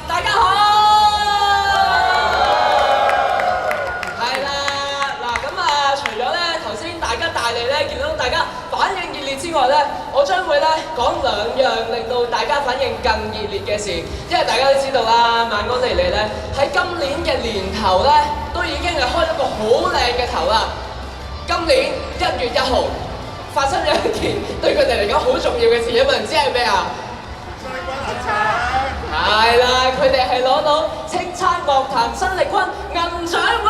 大家好。係啦，嗱咁啊，除咗咧頭先大吉大利咧，見到大家反應熱烈之外咧，我將會咧講兩樣令到大家反應更熱烈嘅事，因為大家都知道啦，晚安莉莉咧喺今年嘅年頭咧，都已經係開咗個好靚嘅頭啦。今年1月1號發生咗一件對佢哋嚟講好重要嘅事，有冇人知係咩啊？係啦，佢哋係攞到叱咤樂壇新力軍銀獎喎！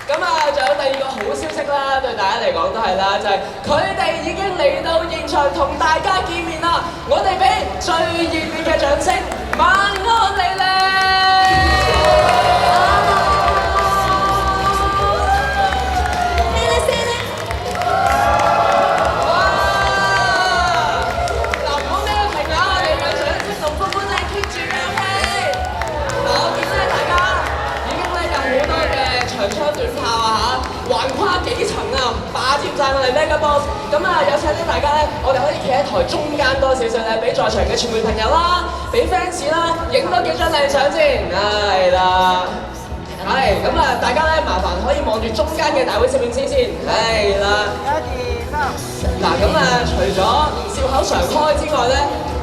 咁啊，仲有第二個好消息啦，對大家嚟講都係啦，就係佢哋已經嚟到現場同大家見面啦！我哋俾最熱烈嘅掌聲，晚安莉莉！橫跨幾層啊，霸佔曬我哋 Mega Boss。咁啊，有請咧大家咧，我哋可以企喺台中間多少少咧，俾在場嘅傳媒朋友啦，俾 fans 啦，影多幾張靚相先。係啦，係咁啊，大家咧麻煩可以望住中間嘅大會攝影師先。係啦。1、2、3。嗱咁啊，除咗笑口常開之外咧，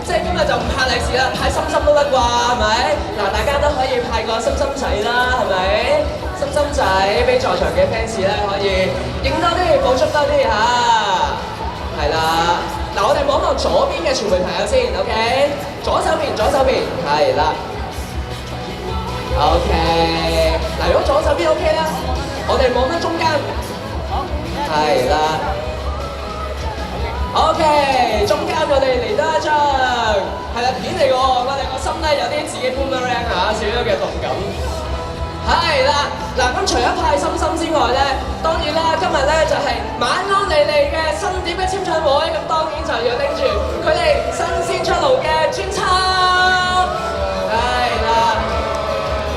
即係今日就唔派利是啦，派心心都得啩，係咪？嗱，大家都可以派個心心仔啦，係咪？心心仔俾在場嘅 fans 咧可以影多啲，捕捉多啲嚇，係啦。嗱，我哋望望左邊嘅傳媒朋友先 ，OK？ 左手邊，係啦。OK。嗱，如果左手邊 OK 啦，我哋望翻中間，係啦。OK， 中間我哋嚟多一張，係啦，片嚟嘅喎，我哋個心咧有啲自己 boomerang 嚇，少少嘅動感。係啦，嗱咁除咗派心心之外咧，當然啦，今日咧就係晚安莉莉嘅新碟嘅簽唱會，咁當然就要拎住佢哋新鮮出爐嘅專輯。係啦，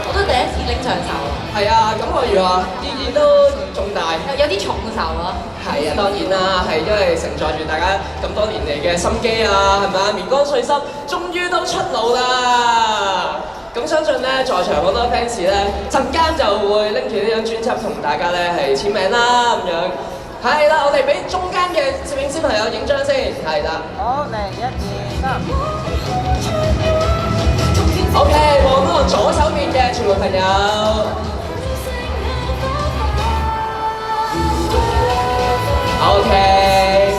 我都第一次拎上手。係啊，咁我如話意義都重大，有啲重手咯。係啊，當然啦，係因為承載住大家咁多年嚟嘅心機啊，係咪啊？棉乾碎濕，終於都出爐啦！咁相信咧，在場好多 fans 咧，陣間就會拎住呢張專輯同大家咧係簽名啦，咁樣。係啦，我哋俾中間嘅攝影師朋友影張先，係啦。好，嚟1、2、3。OK， 望到左手邊嘅全部朋友。OK，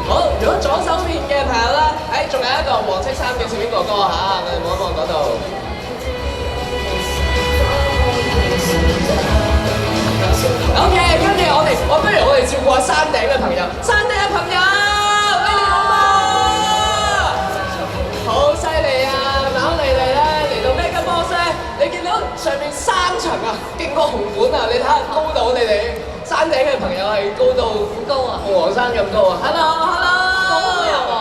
好，如果左手邊嘅朋友咧，仲有一個黃色衫嘅攝影哥哥嚇，我哋望一望嗰度。OK， 跟住不如我哋照顧下山頂嘅朋友，山頂嘅朋友，你哋好嗎？好犀利啊！晚安莉莉咧嚟到 Mega Boss 咧，你見到上面3層啊，勁過紅館啊！你睇下高度，你哋山頂嘅朋友係高到好高啊，鳳凰山咁高啊 ！Hello， 高都有喎，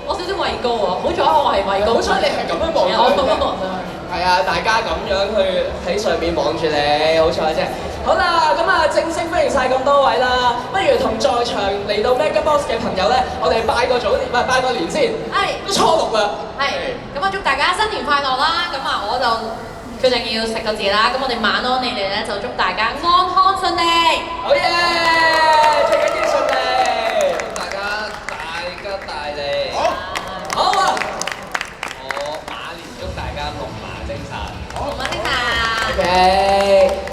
我少少畏高啊！好彩我係畏高，好彩你係咁樣望我咁樣望上去。係啊，大家咁樣去喺上面望住你，好彩啫。好啦，咁啊，正式歡迎晒咁多位啦，不如同在場嚟到 Mega Boss 嘅朋友咧，我哋拜個早年，拜個年先。係。都初6啦。係。咁啊，祝大家新年快樂啦！咁啊，我就決定要食個字啦。咁我哋晚安莉莉咧就祝大家安康順利。好嘢！最緊要順利。祝大家大吉大利。好。好啊。我馬年祝大家龍馬精神。龍馬精神。OK。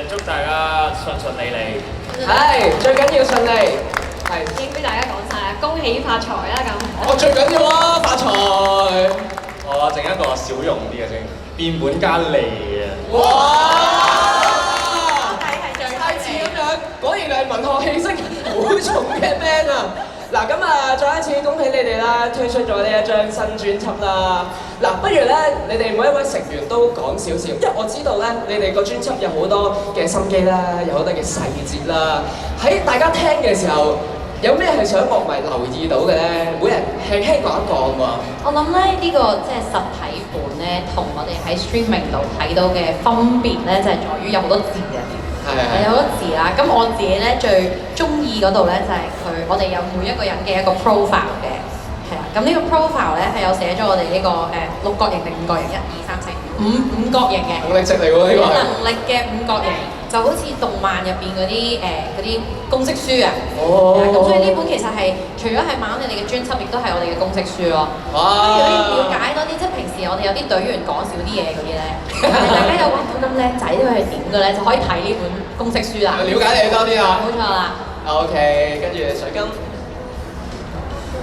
祝大家順順利利。係，最緊要順利。係。已經俾大家講晒啦，恭喜發財啦咁。我最緊要啊，發財！我整一個少用啲嘅先，變本加厲啊！哇！係最太似咁樣，果然係文學氣息好重嘅 band 啊！嗱咁啊，再一次恭喜你哋啦，推出咗呢一張新專輯啦！嗱，不如咧，你哋每一位成員都講少少，因為我知道咧，你哋個專輯有好多嘅心機啦，有好多嘅細節啦，喺大家聽嘅時候，有咩係想樂迷留意到嘅咧？每人輕輕講一講喎。我諗咧呢個即係實體盤咧，同我哋喺 streaming 度睇到嘅分別咧，就係在於有好多字啊。係有好多字啦。咁我自己咧最中意嗰度咧就係我哋有每一個人嘅一個 profile 嘅，係啦。咁呢個 profile 咧係有寫咗我哋呢個六角形定五角形，1、2、3、4、五角形嘅。能力值嚟喎呢個係。能力嘅五角形，就好似動漫入邊嗰啲公式書啊。哦。咁所以呢本其實係除咗係買你哋嘅專輯，亦都係我哋嘅公式書咯。哇！如果要了解多啲，即係平時我哋有啲隊員講少啲嘢嗰啲咧，大家有揾到咁叻仔都係點嘅咧，就可以睇呢本公式書啦。了解你多啲啊！冇錯啦。OK， 跟住水金。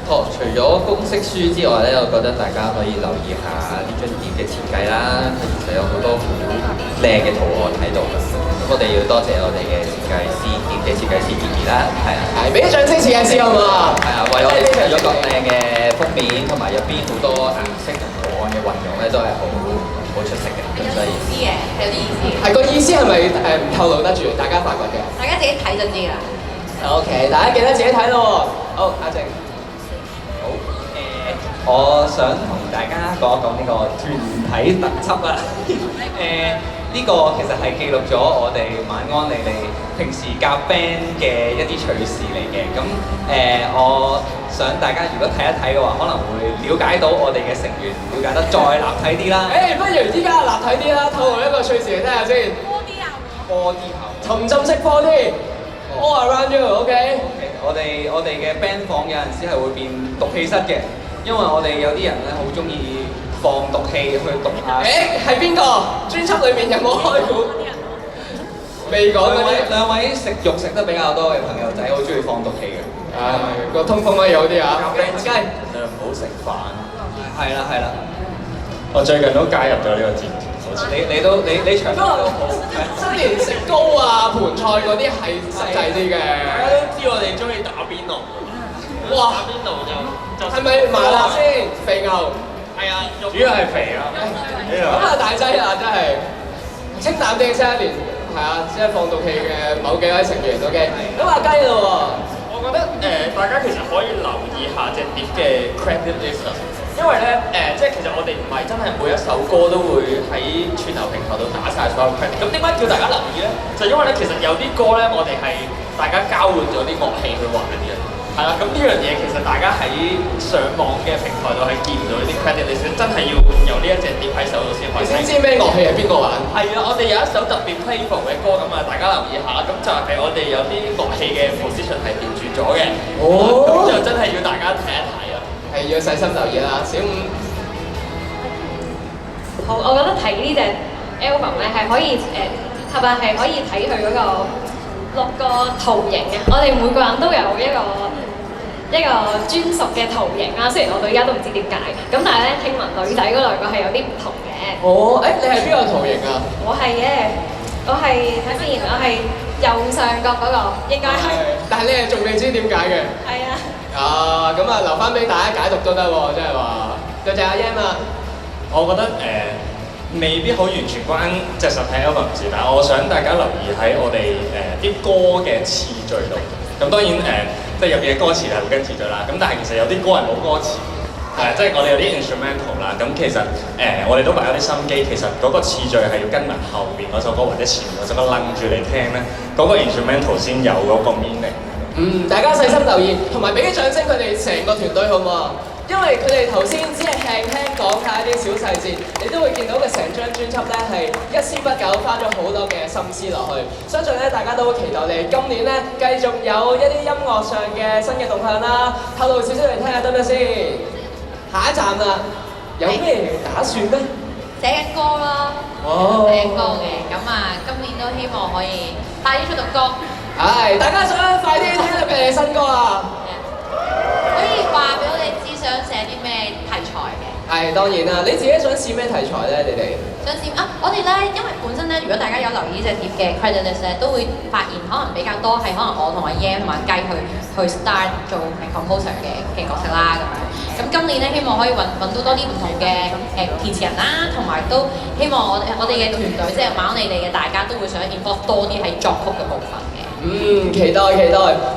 除咗公式書之外咧，我覺得大家可以留意下呢張碟嘅設計啦，其實有好多好靚嘅圖案喺度。咁我哋要多謝我哋嘅設計師，碟嘅設計師傑傑啦，係啊，係俾啲掌聲設計師好唔好啊？係啊，為我哋設計咗個靚嘅封面，同埋入邊好多顏色同圖案嘅運用咧，都係好出色嘅。咁所以意思嘅，係有啲意思。係個意思係咪唔透露得住？大家發掘嘅。大家自己睇就知啦。OK， 大家記得自己睇咯喎。好，阿靜。我想同大家講一講呢個團體特輯啊。呢個其實係記錄咗我哋晚安莉莉平時夾 band 嘅一啲趣事嚟嘅。咁我想大家如果睇一睇嘅話，可能會了解到我哋嘅成員，了解得再立體啲啦。不如依家立體啲啦，透露一個趣事嚟聽下先。4D 啊！ 4D 頭。沉浸式 4D。All around you，OK？ 我哋嘅 band 房有陣時係會變毒氣室嘅。因為我哋有啲人咧好中意放毒氣去毒下。係邊個？專輯裏面有冇開估？未講嗰啲。兩位食肉食得比較多嘅朋友仔，好中意放毒氣嘅。個通風可以好啲啊！雞唔好食飯。係啦係啦。我最近都加入咗呢個節目。你長得都好。新年食糕啊、盤菜嗰啲係實際啲嘅。大家都知我哋中意打邊爐。哇！打邊爐就係咪麻辣先？肥牛？係啊，主要係肥啦。咁啊大劑啦，真係清淡啲新一年，係啊，即係放毒氣嘅某幾位成員 OK。咁阿雞咯喎，我覺得大家其實可以留意下隻碟嘅 credit list 啊，因為咧即係其實我哋唔係真係每一首歌都會喺串流平台度打晒所有 credit。咁點解叫大家留意咧？就因為咧其實有啲歌咧，我哋係大家交換咗啲樂器去玩嘅。係啦，咁呢樣嘢其實大家喺上網嘅平台度係見唔到呢啲 credit， 你真係要有呢一隻碟喺手度先可以。先知咩樂器係邊個玩？係啊，我哋有一首特別 playful 嘅歌咁啊，大家留意下，咁就係我哋有啲樂器嘅 position 係調轉咗嘅。咁就真係要大家睇一睇啊！係要細心留意啦，小五。好，我覺得睇呢隻 album 咧係可以係咪係可以睇佢嗰個6個圖形嘅？我哋每個人都有一個專屬嘅圖形啦。雖然我到而家都唔知點解，咁但係咧聽聞女仔嗰兩個係有啲唔同嘅。你係邊個圖形啊？我係睇先，我係右上角嗰個，應該係。但係你係仲未知點解嘅？係啊。咁啊留翻俾大家解讀都得喎，即係話。多謝阿 Yam 啊。我覺得未必好完全關隻實體 album 事，但係我想大家留意喺我哋啲歌嘅次序度。咁當然即係有嘅歌詞係會跟次序啦。咁但係其實有啲歌係冇歌詞，即係我哋有啲 instrumental 啦。咁其實我哋都擺咗啲心機，其實嗰個次序係要跟埋後邊嗰首歌或者前面嗰首歌楞住嚟聽咧，嗰個 instrumental 先有嗰個 meaning。大家細心留意，同埋俾啲掌聲佢哋成個團隊好唔好啊？因為佢哋頭先只係輕輕講下一啲小細節，你都會見到佢成張專輯咧係一絲不苟，花咗好多嘅心思落去。相信咧大家都好期待你今年咧繼續有一啲音樂上嘅新嘅動向啦。透露少少嚟聽下得唔得先？下一站啦，有咩打算咧？寫緊歌咯，寫緊歌嘅，咁啊今年都希望可以快啲出到歌。大家想快啲聽到佢哋嘅新歌啊！可以話俾我哋知想寫啲咩題材嘅？當然啦，你自己想試咩題材咧？你哋想試啊！我哋咧，因為本身咧，如果大家有留意呢隻碟嘅 credit list 咧，都會發現可能比較多係可能我同阿 Yam 同埋雞去 start 做 composer 嘅角色啦咁樣。咁今年咧，希望可以揾到多啲唔同嘅填詞人啦，同埋都希望我哋嘅團隊即係晚安莉莉嘅大家都會想 involve 多啲喺作曲嘅部分嘅。期待。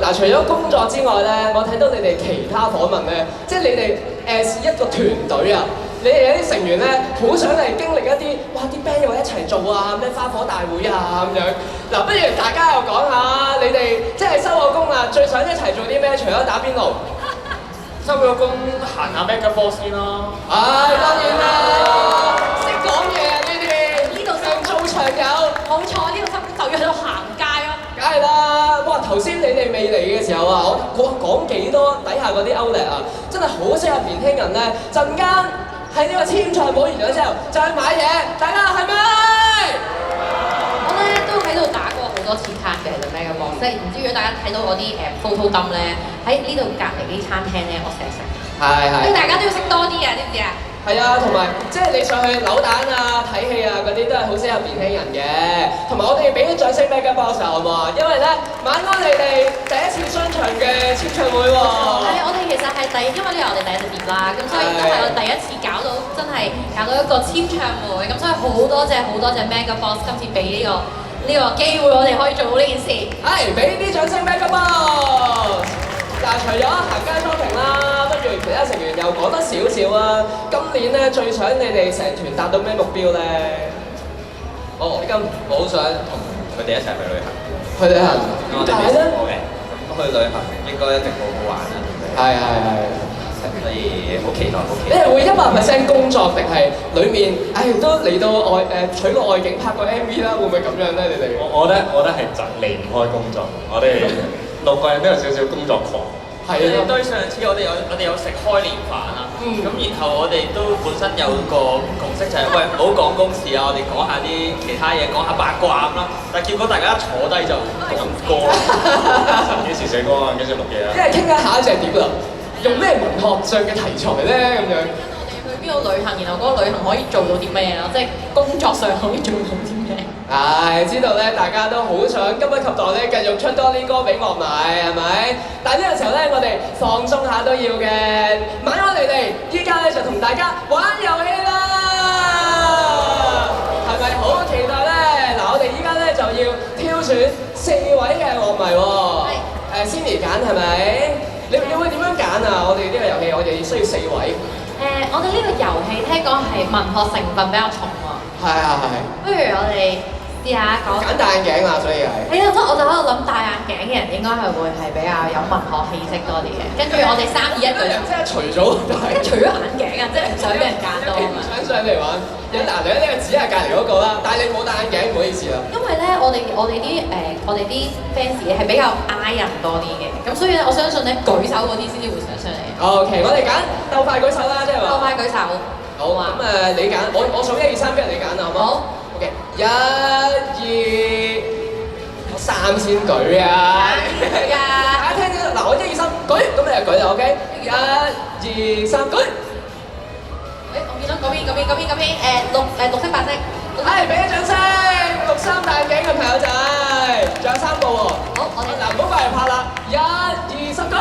嗱，除咗工作之外咧，我睇到你哋其他訪問咧，即係你哋一個團隊啊，你哋有啲成員咧，好想嚟經歷一啲，哇！啲 band 又一齊做啊，咩花火大會啊咁樣。嗱，不如大家又講下你哋即係收咗工啦，最想一齊做啲咩？除咗打邊爐，收咗工行下 Mega Ball 先啦。唉，當然啦，識講嘢啊呢啲，呢度成做場友。冇錯，呢度收工就要喺度行街咯。梗係啦！哇，頭先你哋未嚟嘅時候啊，我講幾多底下嗰啲 outlet 啊，真係好適合年輕人咧。陣間喺呢個簽唱會完咗之後，就去買嘢，大家係咪？我咧都喺度打過好多次卡嘅，就咩嘅喎，即係唔知如果大家睇到我啲photo dump 咧，喺呢度隔離啲餐廳咧，我成日食。所以大家都要識多啲啊，知唔知啊？係啊，同埋即係你上去扭蛋啊、睇戲啊嗰啲都係好適合年輕人嘅。同埋我哋俾啲掌聲 Mega Box 好唔好啊？因為咧晚安你哋第一次商場嘅簽唱會喎。係啊，我哋其實係因為呢個我哋第一隻碟啦，咁所以都係我第一次搞到真係搞到一個簽唱會，咁所以好多謝 Mega Box 今次俾呢個機會我哋可以做到呢件事。係，俾啲掌聲 Mega Box。嗱，除咗行街 shopping 啦，不如其他成員又講多少少啊！今年咧最想你哋成團達到咩目標咧？我好想同佢哋一齊去旅行。去旅行，我哋未試過嘅，咁去旅行應該一定好好玩啦。係。所以好期待，好期你待。係會100%工作定係裡面，都嚟到取個外景拍個 MV 啦？會唔會咁樣咧？你哋？我覺得係離唔開工作，我哋6個人都有少少工作狂。係啊，對上次我哋有食開年飯啊，咁然後我哋都本身有個共識就係、喂唔好講公事啊，我哋講下啲其他嘢，講下八卦咁啦。但係結果大家一坐低就講歌，幾時寫歌啊？幾時錄嘢啊？因為傾緊下一隻碟啦，用咩文學上嘅題材咧咁樣？去邊度旅行，然後嗰個旅行可以做到啲咩咯？即係工作上可以做到啲咩？知道咧，大家都好想急不及待咧，繼續出多啲歌俾樂迷，係咪？但係呢個時候咧，我哋放鬆下都要嘅。晚安你哋，依家咧就同大家玩遊戲啦，係咪好期待咧？嗱，我哋依家咧就要挑選4位嘅樂迷喎。Cindy 揀係咪？你會點樣揀啊？我哋呢個遊戲我哋需要4位。我哋呢個遊戲聽講係文學成分比較重喎。係。不如我哋試下講。揀戴眼鏡啊，所以係。係啊，所以我就喺度諗戴眼鏡嘅人應該係會係比較有文學氣息多啲嘅。跟住我哋3、2、1舉。即係除咗戴，除咗眼鏡啊，即係唔想俾人揀到啊嘛。想上嚟玩，你呢個只係隔離嗰個啦，但係你冇戴眼鏡，唔好意思啦。因為咧，我哋啲 fans 係比較 I 人多啲嘅，咁所以咧，我相信咧舉手嗰啲先至會上嚟。OK，我哋揀鬥快舉手啦，即係話。鬥快舉手。好啊。咁你揀，我數1、2、3，跟住你揀啊，好唔好？好。OK，1、2，我3先舉啊。大家聽到嗱，我1、2、3舉，咁你就舉啦 ，OK？1、2、3舉。我見到嗰邊，綠色、白色。俾啲掌聲，6、3戴眼鏡嘅朋友仔，仲有3個喎。好，我哋嗱，唔好快嚟拍啦，1、2、3舉。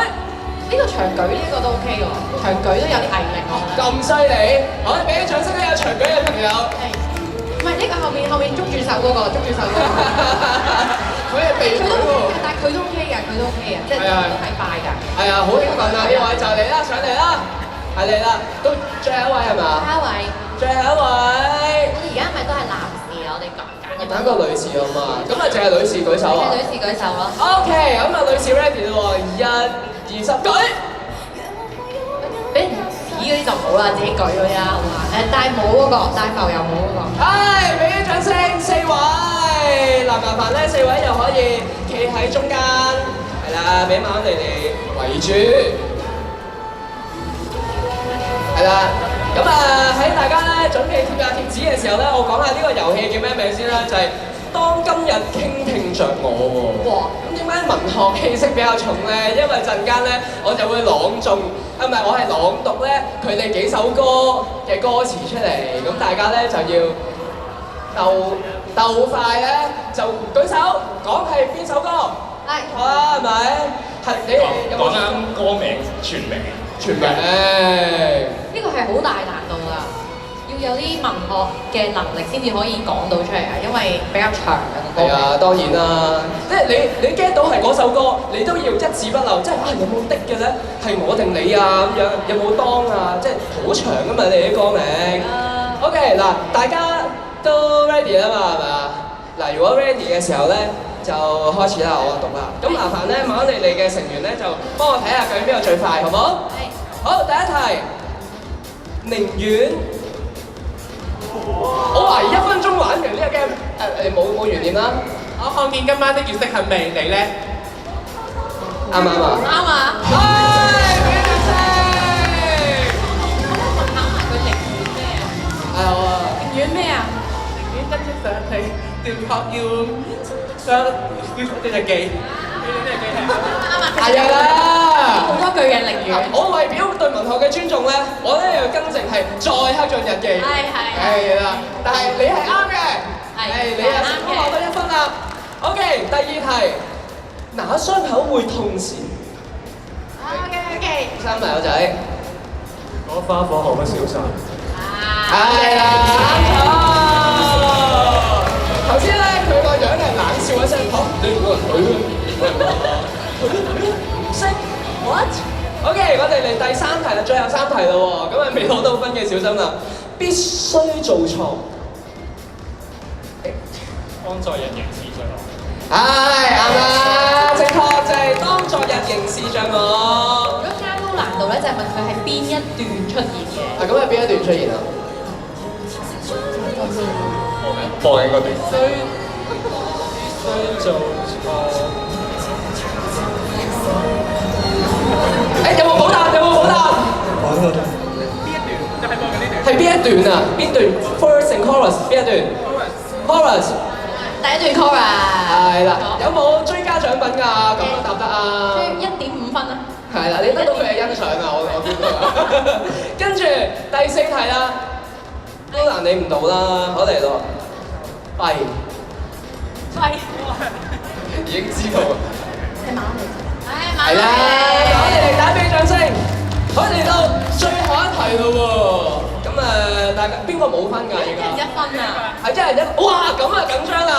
呢個長舉呢個都 OK 喎，長舉都有啲毅力喎。咁犀利，好，俾啲掌聲俾有長舉嘅朋友。唔係呢個後面捉住手嗰個，佢係被舉喎。但係佢都 OK 㗎，佢都 OK 啊，即係都係快㗎。係啊，好興奮啊！呢位就嚟啦，上嚟啦，係嚟啦，到最後一位係嘛？下一位。最後一位。我哋而家咪都係男士啊，我哋揀揀個女士好嘛？咁啊，淨係女士舉手啊？女士舉手咯。OK，咁啊，女士 ready 啦喎，1、2、3舉。俾人指嗰啲就唔好啦，自己舉嗰啲啦，好嘛？戴帽嗰個，戴浮油帽嗰個。俾啲掌聲4位，嗱，麻煩咧4位又可以企喺中間，係啦，俾晚你哋圍住，係啦。咁喺大家咧準備貼下貼紙嘅時候咧，我講下呢個遊戲叫咩名先啦，就係當今日傾聽着我喎。哇！咁點解文學氣息比較重咧？因為陣間咧我就會朗誦，唔係我係朗讀咧佢哋幾首歌嘅歌詞出嚟，咁大家咧就要鬥快咧就舉手講係邊首歌。係。好啦，係咪？係你哋有冇講啱歌名全名？全名。呢個係好大難度㗎，要有啲文學嘅能力先至可以講到出嚟啊，因為比較長嘅個歌。係啊，當然啦，即係你 get 到係嗰首歌，你都要一字不漏，即係有冇的嘅咧？係我定你啊咁樣，有冇當啊？即係好長㗎嘛，你啲歌名。OK， 嗱，大家都 ready 啦嘛，係咪啊？嗱，如果 ready 嘅時候咧，就開始啦，我讀啦。咁麻煩咧，晚你哋嘅成員咧就幫我睇下究竟邊個最快，好唔好？係。好，第一題，寧願我懷疑1分鐘玩完呢個 game，冇懸念啦。我看見今晚的月色很美，你咧？啱唔啱啊？啱啊！俾掌聲！考埋佢寧願咩啊？係好啊。寧願咩啊？寧願跟住上去，斷學要雙呢隻機。啱啊！係啦。好多句嘅寧願。我為表對文學嘅尊重咧，我咧要更正係再克盡日記。係啦，但係你係啱嘅。係你啊，成功攞到1分啦。OK， 第2題，哪傷口會痛時？OK。 3題友仔。嗰花火何不瀟灑？係啦，啱咗。頭先咧佢個樣係冷笑一聲，你唔好人佢唔識 what？ OK， 我哋嚟第3題啦，最後3題啦喎，咁啊未攞到分嘅小心啦，必須做錯。當作人刑事罪惡。係啱啦，正確就係當作日刑事罪惡。如果加高難度咧，就係問佢係邊一段出現嘅。咁係邊一段出現啊？播緊個地。必須做錯。有冇補答？有冇補答？係邊一段啊？邊段 ？First and chorus 邊一段 ？Chorus。第一段 chorus。係啦，有冇追加獎品㗎？咁樣答得啊？1.5分啊。係啦，你得到佢嘅欣賞啊！我見到。跟住第4題啦，都難你唔到啦，好嚟咯，跛。已經知道。係馬嚟。係啦，我哋嚟打俾掌聲。好，嚟到最後一題咯喎。咁大家邊個冇分㗎？而家？1人1分啊！係1人1分。哇，咁啊緊張啦！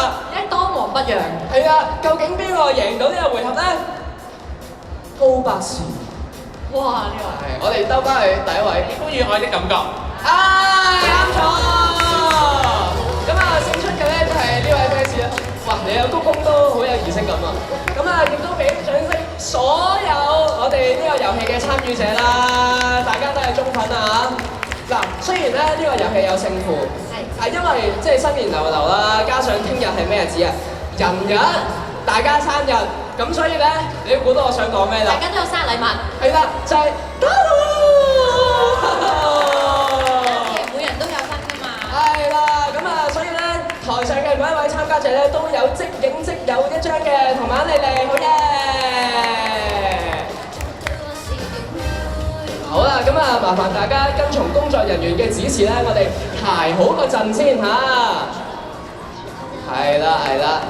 當王不讓。係啊，究竟邊個贏到呢個回合咧？高博士。哇！呢個係，我哋兜翻去第一位。歡愉愛的感覺。啱咗。咁啊，勝出嘅咧就係呢位 fans 啦。哇，你有鞠躬都好有儀式感啊！咁啊，亦都俾掌聲所有我哋呢個遊戲嘅參與者啦，大家都係忠粉啊！嗱，雖然咧呢個遊戲有勝負，係因為即係新年流流啦，加上聽日係咩日子啊？人日，大家生日，咁所以咧，你估到我想講咩啦？大家都有生日禮物。係啦，就係打咯！每人都有分㗎嘛。係啦，咁啊，所以咧，台上嘅每一位參加者咧都有即影即有一張嘅同晚你哋，好嘢！好啦，咁啊，麻煩大家跟從工作人員嘅指示咧，我哋排好個陣先嚇。係啦，係啦。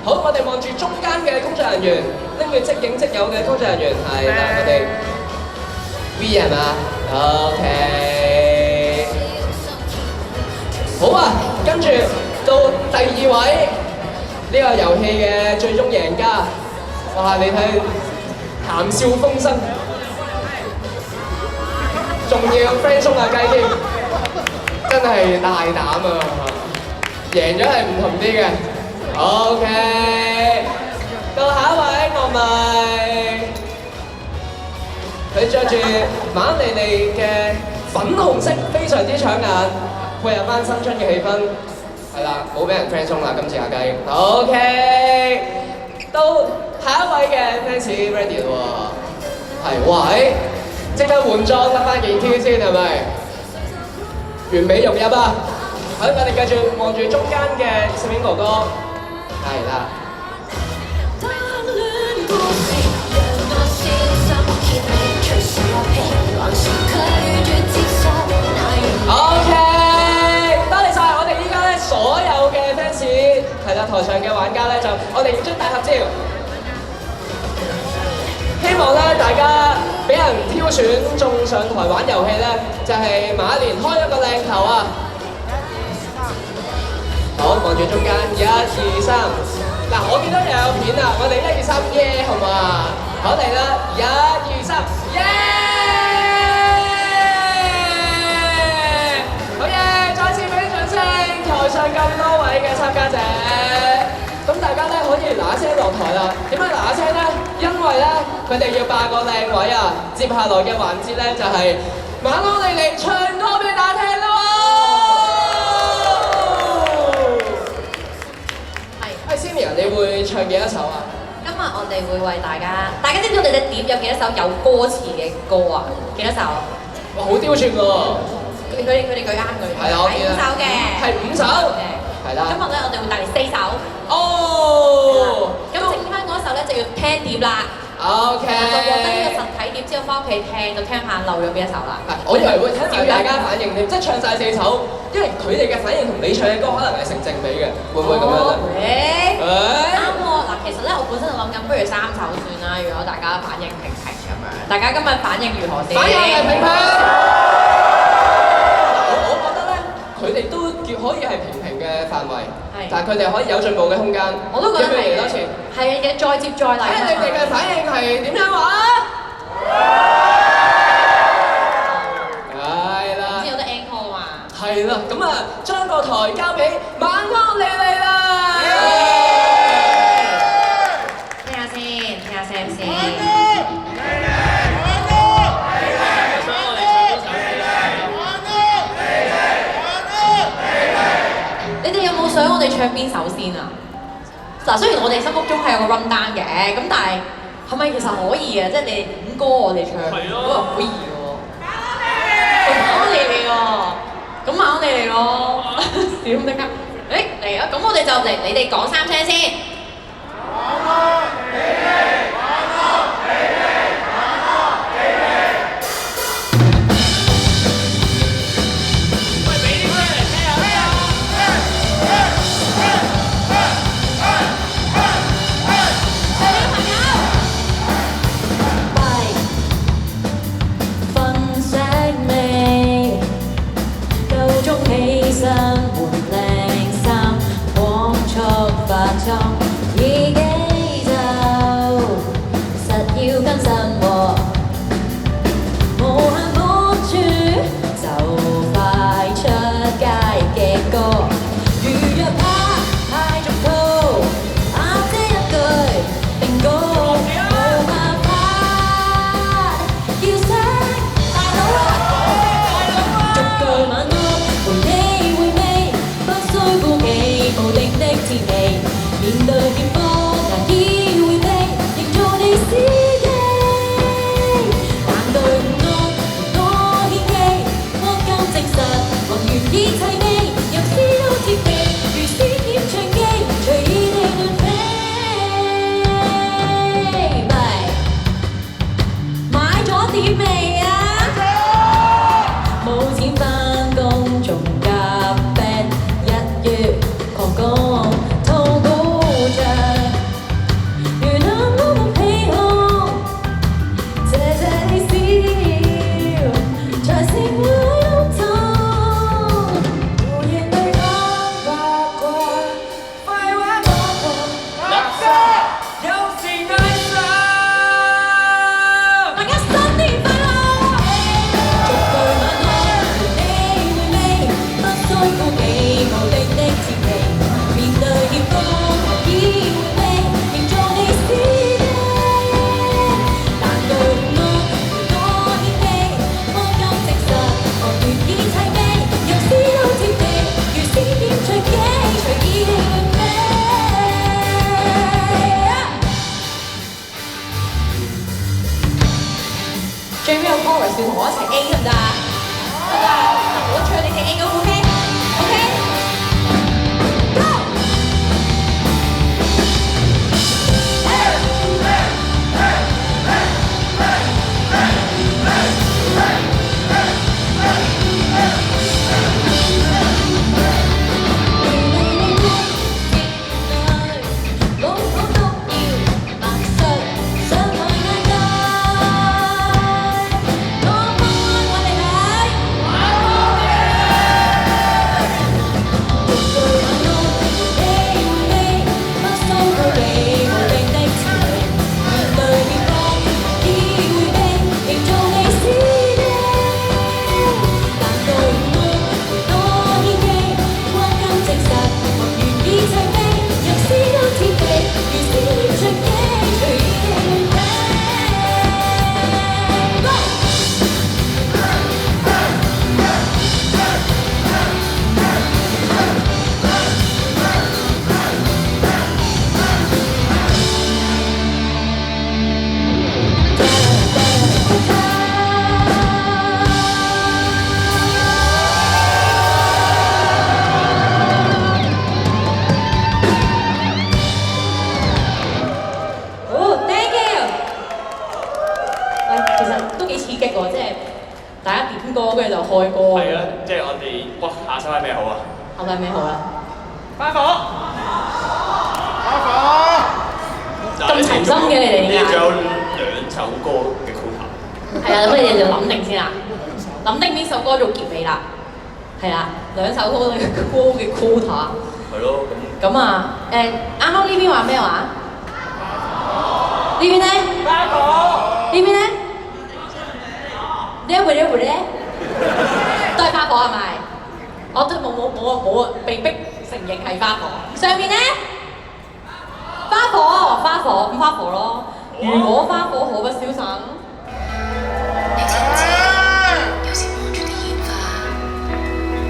好，我哋望住中間嘅工作人員，拎住即影即有嘅工作人員，係啦，我哋 V 係嘛 ？OK。好啊，跟住到第2位呢個遊戲嘅最終贏家，哇！你睇談笑風生。仲要 friend 鬆下雞添，真係大膽啊！贏咗係唔同啲嘅。OK， 到下一位樂迷，佢着住馬利利嘅粉紅色，非常之搶眼，配合翻新春嘅氣氛。係啦，冇俾人 friend 鬆啦，今次下雞。OK， 到下一位嘅 fans ready 喎，係喂。即刻換裝，得翻件 T 先係咪？完美融入啊！好，我哋繼續望住中間嘅攝影哥哥，係啦。OK， 多謝晒！我哋依家咧所有嘅 fans 係啦，台上嘅玩家咧就我哋要張大合照。希望咧大家俾人挑選中上台玩遊戲咧，就係馬年開一個靚頭啊！好，望住中間，1、2、3。嗱，我見到又有片啦，我哋1、2、3耶，好唔好啊？好嚟啦，1、2、3耶！好嘢，再次俾掌聲，台上咁多位嘅參加者。咁大家咧可以嗱嗱聲落台啦。點解嗱嗱聲咧？因為咧佢佢哋要霸個靚位啊！接下來嘅環節咧就係晚安你哋唱歌俾大家聽啦喎！係 Sammy 你會唱幾多首啊？今日我哋會為大家知唔知我哋隻碟有幾多首有歌詞嘅歌啊？幾多首？哇，好刁鑽喎！佢哋舉啱佢，係啊，我見5首嘅，係5首，係啦。今日咧我哋會帶嚟4首。哦，咁剩翻嗰一首咧就要聽碟啦。OK。就獲得呢個實體碟之後，翻屋企聽就聽下漏咗邊一首啦。我以為會聽埋大家反應添，即係唱晒4首，因為佢哋嘅反應同你唱嘅歌可能係成正比嘅，會唔會咁樣咧？啱喎，嗱，其實咧我本身就諗緊，不如3首算啦。如果大家反應平平咁樣，大家今日反應如何先？反應係平平。我覺得咧，佢哋都可以係平平嘅範圍，但係佢哋可以有進步嘅空間。我都覺得係。嚟多次。係嘅，再接再厲。睇下你哋嘅反應係點樣話？係啦。先有得 encore 嘛？係啦，咁啊，將個台交俾晚安你哋啦。聽下先，聽下聲先。你哋有冇想我哋唱邊首先啊？嗱，雖然我哋心目中係有個 run down 嘅，咁但係係咪其實可以啊？即係你哋點歌我哋唱，咁啊可以喎。晚安你哋喎，咁晚安你哋咯。點得㗎？誒嚟啊！咁我哋就嚟，你哋講3聲先。已幾陣歌。係啊，即係我哋哇，下首係咩好啊？後邊咩好啦？花火，咁齊心嘅你哋點解？仲有2首歌嘅 quota。係啊，咁你哋就諗定先啦，諗定邊首歌做結尾啦。係啦，2首歌嘅 quota。係咯，咁啊，啱啱呢邊話咩話？呢邊咧？花火，呢邊咧？呢一會咧？都係花火係咪？我都冇啊，被逼承認係花火。上面咧？咁花火咯。如果花火可不消散。你知唔知？有時望住啲煙花，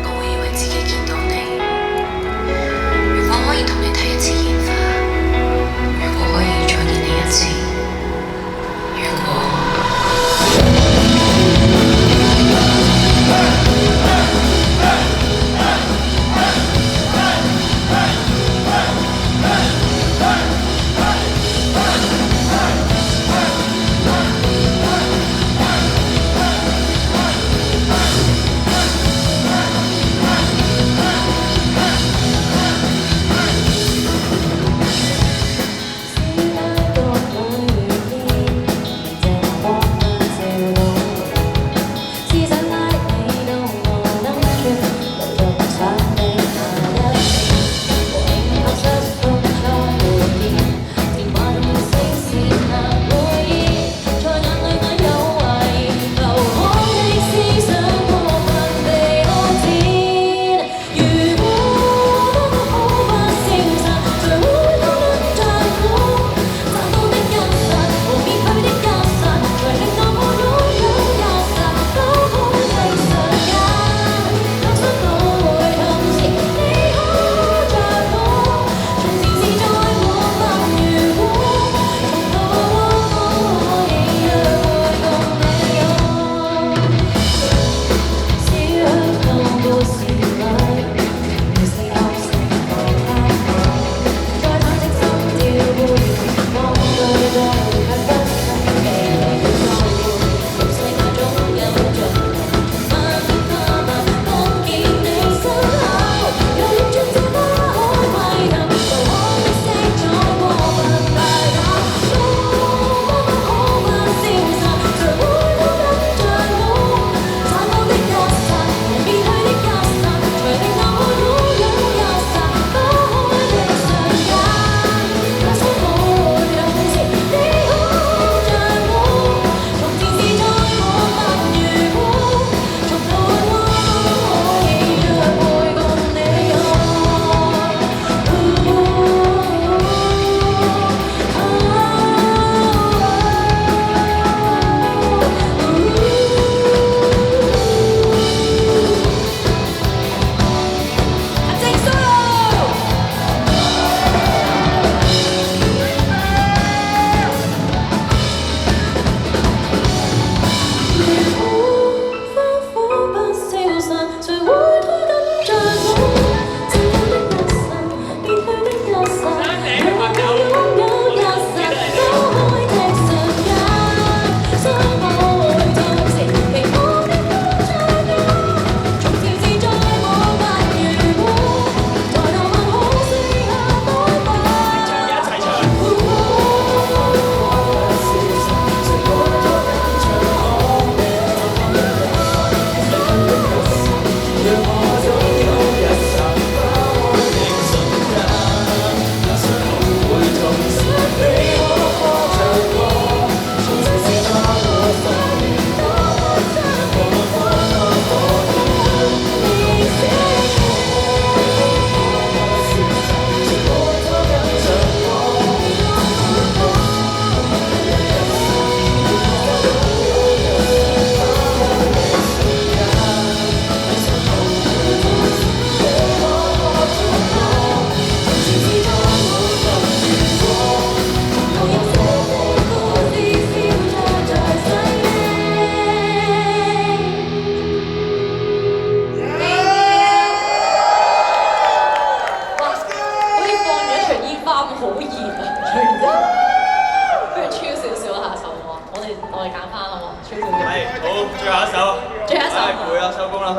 我會以為自己見到你。如果可以同你睇一次煙花，如果可以再見你一次，如果。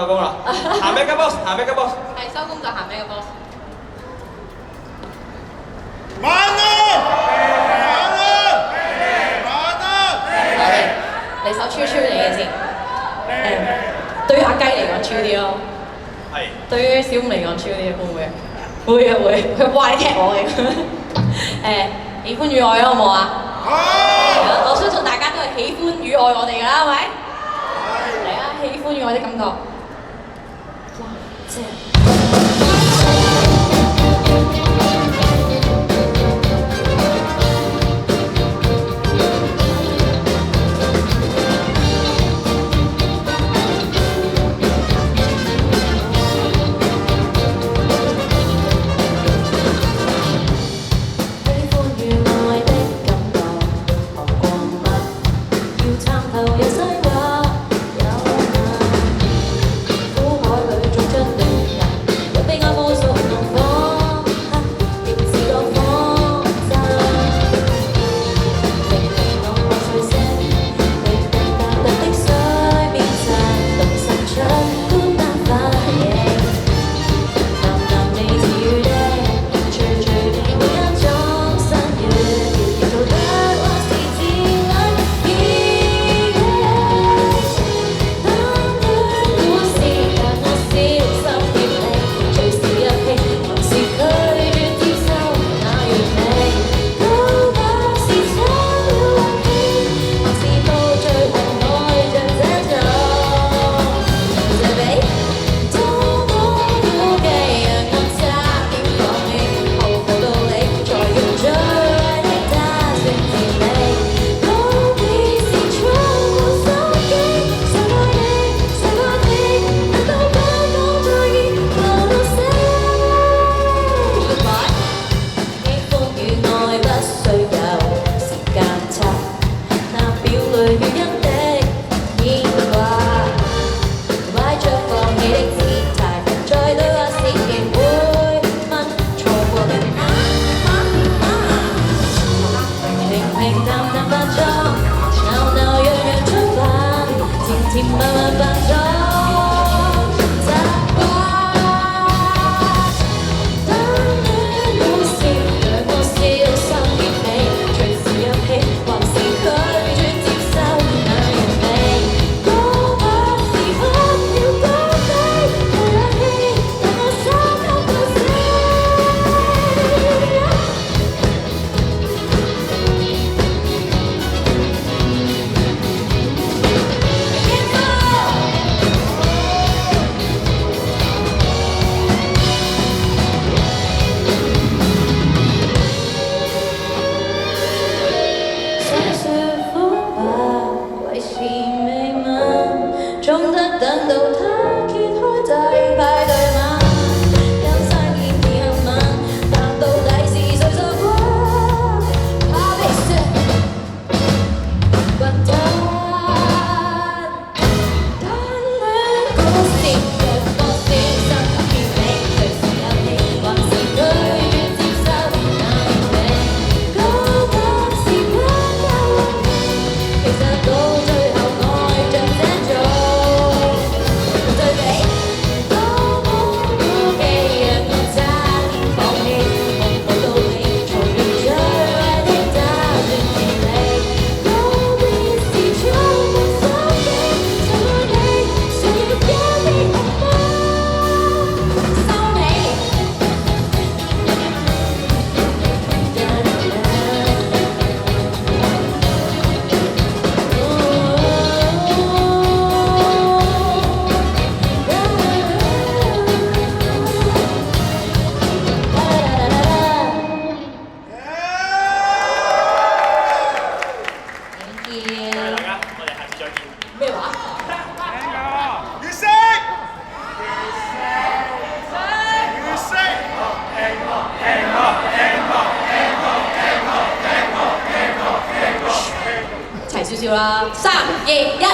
收工啦，行 Mega Box， 行 Mega Box。係收工就行咩嘅 boss？你首超超你嘅先。對於阿雞嚟講超啲咯。係。對於小五嚟講超啲，會唔會啊？會啊會，佢哇你踢我嘅。喜歡與愛好唔好啊？好。我相信大家都係喜歡與愛我哋㗎啦，係咪？嚟啊！喜歡與愛的感覺。哇！正。少少啦，3、2、1。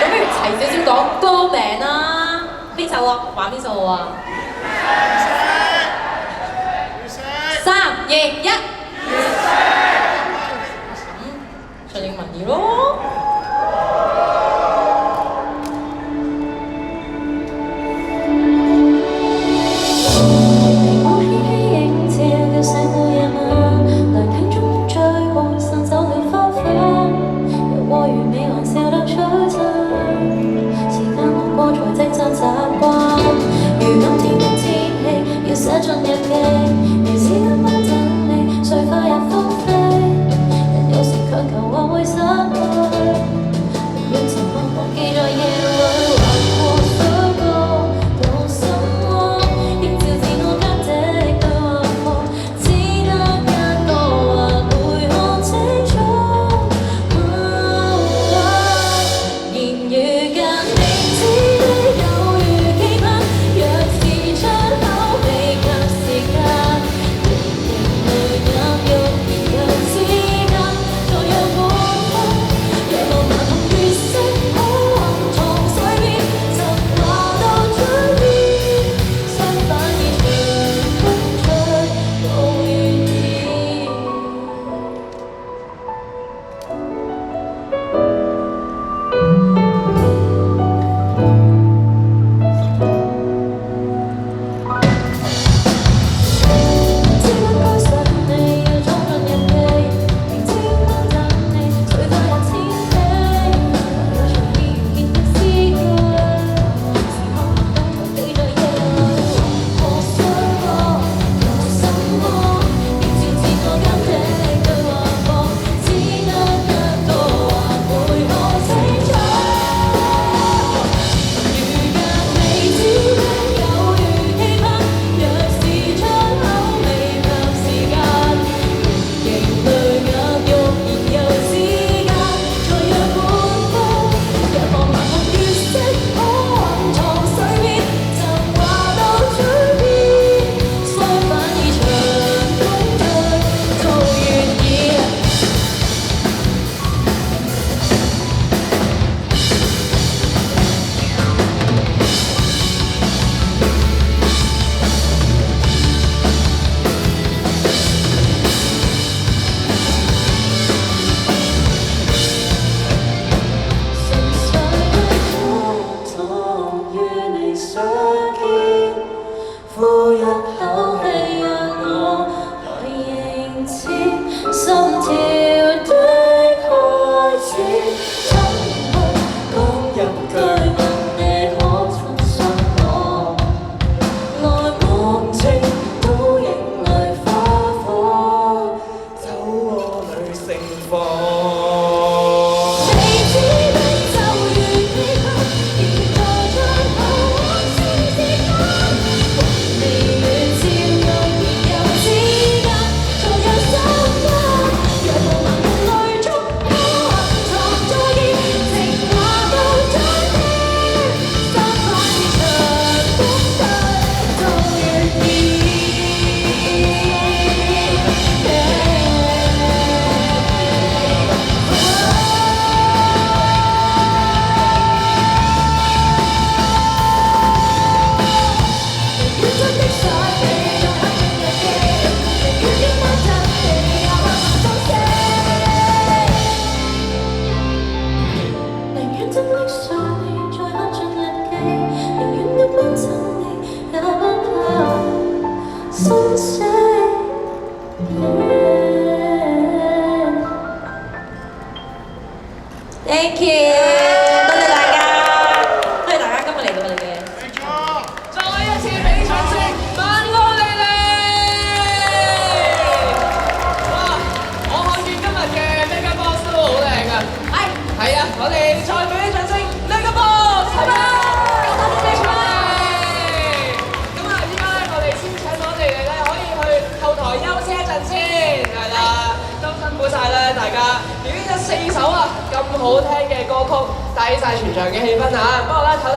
咁不如齊少少講歌名啦，邊首啊？玩邊首啊？3、2、1。意咯。寫進日記，微小不等你，碎花也荒飛。人有時強求或會失去，寧願情況忘記在夜裏，橫過水過到心窩，映照自我間的對話課，只得一個話會看清楚。言語間明知的有如期盼，若是出口未及時間，仍然淚眼欲言又之間，再讓活風，若無盲目月色可隱藏水面，就話到嘴邊，相反已隨風吹到願意。知不該想你，要裝進日記，明知應當等你，碎花也千禧。有場已見的詩句，時刻等逃避在夜裏，橫過水過到心窩，映照自我間的對話課，只得一個話會看清楚。如若未知的有如期盼，若是出口未及時間，仍淚眼欲言又之間，再讓活風，若望盲目月色可隱藏水面，就話到嘴邊，相反已隨風吹到願意。純粹的苦痛與你相見，呼一口氣讓我來迎接心跳的開始。怎去講入句問你可曾信我？來忘情倒影裏花火，酒窩裏盛放。未知的就如期盼，仍在窗口往事之間，還未遠照欲言又之間，再讓心間，若無盲目淚燭可隱藏在意，情話到嘴邊，相反已隨風吹到願意。寧願真的想你，再刻進日記，寧願一晚等你，也慢慢收聲。寧願真的想你，再刻進日記，寧願一晚等你，也怕心死。Thank you，多謝大家，多謝大家今日嚟到我哋嘅。再一次俾掌聲，晚安你哋！哇！我看見今日嘅 Mega Box 都好靚啊！係啊，我哋再俾啲掌聲 Mega Box，係咪？多謝你哋！咁啊，依家咧我哋先請到你哋咧，可以去後台休息一陣先，係啦，都辛苦晒啦，大家表演咗4首啊咁好聽嘅歌曲，帶起晒全場嘅氣氛啊！不過咧，